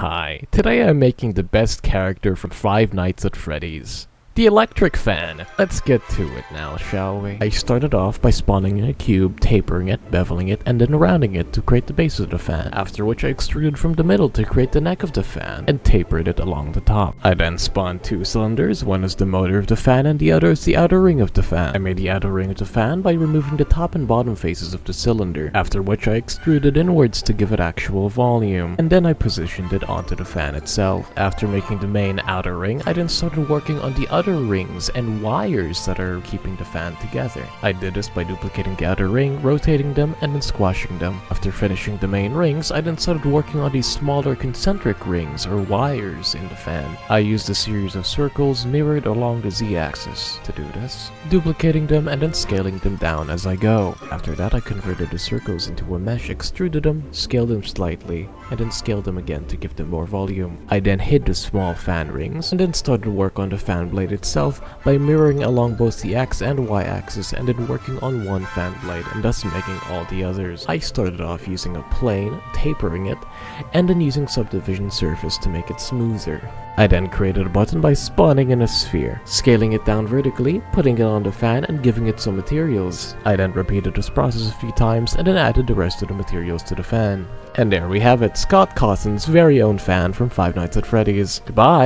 Hi, today I'm making the best character from Five Nights at Freddy's. The electric fan! Let's get to it now, shall we? I started off by spawning in a cube, tapering it, beveling it, and then rounding it to create the base of the fan, after which I extruded from the middle to create the neck of the fan, and tapered it along the top. I then spawned two cylinders, one is the motor of the fan and the other is the outer ring of the fan. I made the outer ring of the fan by removing the top and bottom faces of the cylinder, after which I extruded inwards to give it actual volume, and then I positioned it onto the fan itself. After making the main outer ring, I then started working on the other rings and wires that are keeping the fan together. I did this by duplicating the outer ring, rotating them, and then squashing them. After finishing the main rings, I then started working on these smaller concentric rings or wires in the fan. I used a series of circles mirrored along the z-axis to do this, duplicating them and then scaling them down as I go. After that, I converted the circles into a mesh, extruded them, scaled them slightly, and then scaled them again to give them more volume. I then hid the small fan rings and then started work on the fan blade itself by mirroring along both the X and Y axis and then working on one fan blade and thus making all the others. I started off using a plane, tapering it, and then using subdivision surface to make it smoother. I then created a button by spawning in a sphere, scaling it down vertically, putting it on the fan and giving it some materials. I then repeated this process a few times and then added the rest of the materials to the fan. And there we have it, Scott Cawthon's very own fan from Five Nights at Freddy's. Goodbye!